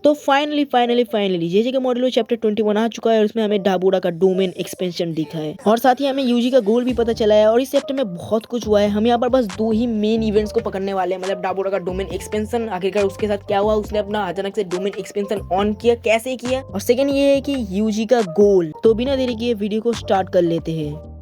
तो finally JJ के module chapter 21 आ चुका है और इसमें हमें डाबूरा का डोमेन एक्सपेंशन दिखा है और साथ ही हमें यूजी का गोल भी पता चला है। और इस चैप्टर में बहुत कुछ हुआ है। हम यहाँ पर बस दो ही मेन इवेंट्स को पकड़ने वाले हैं, मतलब डाबूरा का डोमेन एक्सपेंशन आखिरकार उसके साथ क्या हुआ, उसने अपना अचानक से डोमेन एक्सपेंशन ऑन किया, कैसे किया, और सेकंड ये है कि यूजी का गोल। तो बिना देरी किए वीडियो को स्टार्ट कर लेते हैं।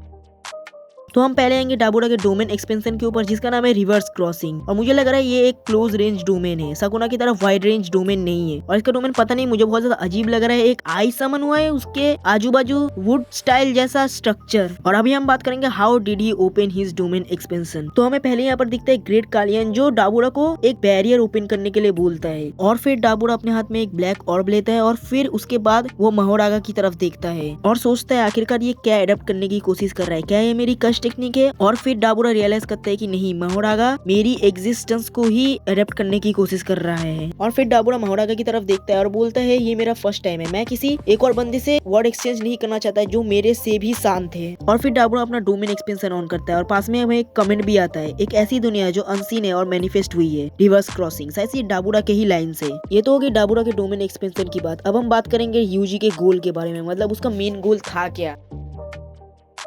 तो हम पहले आएंगे डाबूरा के डोमेन एक्सपेंशन के ऊपर, जिसका नाम है रिवर्स क्रॉसिंग। और मुझे लग रहा है ये एक क्लोज रेंज डोमेन है, सकुना की तरह वाइड रेंज डोमेन नहीं है। और इसका डोमेन पता नहीं, मुझे बहुत ज्यादा अजीब लग रहा है। एक आई समन हुआ है, उसके आजू बाजू वुड स्टाइल जैसा स्ट्रक्चर। और अभी हम बात करेंगे how did he open his domain expansion. तो हमें पहले यहाँ पर दिखता है ग्रेट कालियन, जो डाबूरा को एक बैरियर ओपन करने के लिए बोलता है। और फिर डाबूरा अपने हाथ में एक ब्लैक ऑर्ब लेता है और फिर उसके बाद वो महोरागा की तरफ देखता है और सोचता है आखिरकार ये क्या एडप्ट करने की कोशिश कर रहा है, क्या ये मेरी कश टेक्निक है। और फिर डाबूरा रियलाइज करता है कि नहीं, महोरागा मेरी एग्जिस्टेंस को ही अडेप्ट करने की कोशिश कर रहा है। और फिर डाबूरा महोरागा की तरफ देखता है और बोलता है ये मेरा फर्स्ट टाइम है, मैं किसी एक और बंदे से वर्ड एक्सचेंज नहीं करना चाहता जो मेरे से भी शांत है। और फिर डाबूरा अपना डोमेन एक्सपेंशन ऑन करता है और पास में हमें एक कमेंट भी आता है, एक ऐसी दुनिया जो अनसीन है और मैनिफेस्ट हुई है, रिवर्स क्रॉसिंग। शायद ये डाबूरा के ही लाइन से। ये तो होगी डाबूरा के डोमेन एक्सपेंशन की बात। अब हम बात करेंगे यूजी के गोल के बारे में, मतलब उसका मेन गोल था क्या।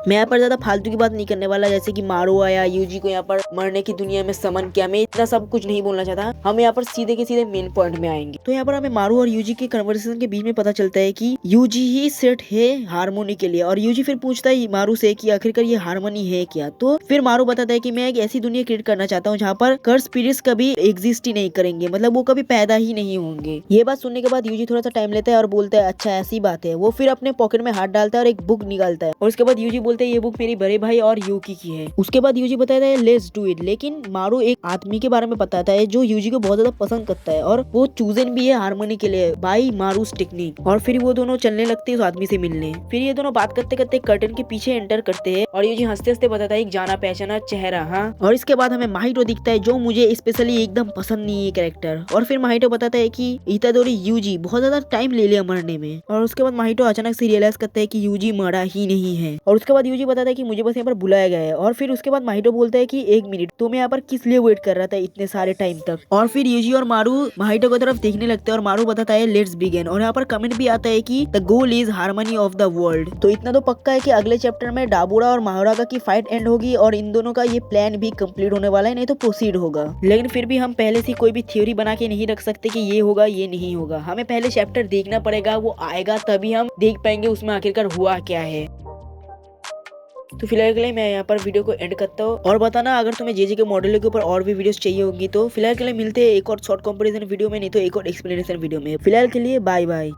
मैं यहाँ पर ज्यादा फालतू की बात नहीं करने वाला, जैसे कि मारो आया यूजी को यहाँ पर मरने की दुनिया में समन किया, मैं इतना सब कुछ नहीं बोलना चाहता। हम यहाँ पर सीधे के सीधे मेन पॉइंट में आएंगे। तो यहाँ पर हमें मारो और यूजी के कन्वर्सेशन के बीच में पता चलता है कि यूजी ही सेट है हारमोनी के लिए। और यूजी फिर पूछता है मारू से कि आखिरकार ये हारमोनी है क्या। तो फिर मारू बताता है कि मैं एक ऐसी दुनिया क्रिएट करना चाहता हूँ जहाँ पर कर्स स्पिरिट्स कभी एग्जिस्ट ही नहीं करेंगे, मतलब वो कभी पैदा ही नहीं होंगे। ये बात सुनने के बाद यूजी थोड़ा सा टाइम लेता है और बोलता है अच्छा ऐसी बात है। वो फिर अपने पॉकेट में हाथ डालता है और एक बुक निकालता है और उसके बाद यूजी बोलते हैं ये बुक मेरी बड़े भाई और यूकी की है। उसके बाद यूजी बताता है लेट्स डू इट। लेकिन मारू एक आदमी के बारे में बताता है जो यूजी को बहुत ज्यादा पसंद करता है और वो चूजन भी है हारमोनी के लिए बाई मारूस टेक्निक। और फिर वो दोनों चलने लगते हैं उस आदमी से मिलने। फिर ये दोनों बात करते करते कर्टन के पीछे एंटर करते हैं और यूजी हंसते हंसते बताता है एक जाना पहचाना चेहरा। हाँ, और इसके बाद हमें माहिटो दिखता है जो मुझे स्पेशली एकदम पसंद नहीं है कैरेक्टर। और फिर माहिटो बताता है कि इतादोरी यूजी बहुत ज्यादा टाइम ले लिया मरने में। और उसके बाद माहिटो अचानक से रियलाइज करता है कि यूजी मरा ही नहीं है। और उसके बाद यूजी बताता है कि मुझे बस यहाँ पर बुलाया गया है। और फिर उसके बाद माहिटो बोलता है कि एक मिनट, तो मैं यहाँ पर किस लिए वेट कर रहा था इतने सारे टाइम तक। और फिर यूजी और मारू माहिटो की तरफ देखने लगते हैं और मारू बताता है लेट्स बिगिन। और यहाँ पर कमेंट भी आता है कि the goal is harmony of the world. तो इतना तो पक्का है कि अगले चैप्टर में डाबूरा और महोरागा की फाइट एंड होगी और इन दोनों का ये प्लान भी कंप्लीट होने वाला है, नहीं तो प्रोसीड होगा। लेकिन फिर भी हम पहले से कोई भी थ्योरी बना के नहीं रख सकते कि ये होगा ये नहीं होगा। हमें पहले चैप्टर देखना पड़ेगा, वो आएगा तभी हम देख पाएंगे उसमें आखिरकार हुआ क्या है। तो फिलहाल के लिए मैं यहाँ पर वीडियो को एंड करता हूँ। और बताना अगर तुम्हें जेजे के मॉडल के ऊपर और भी वीडियोस चाहिए होगी। तो फिलहाल के लिए मिलते हैं एक और शॉर्ट कंपैरिजन वीडियो में, नहीं तो एक और एक्सप्लेनेशन वीडियो में। फिलहाल के लिए बाय बाय।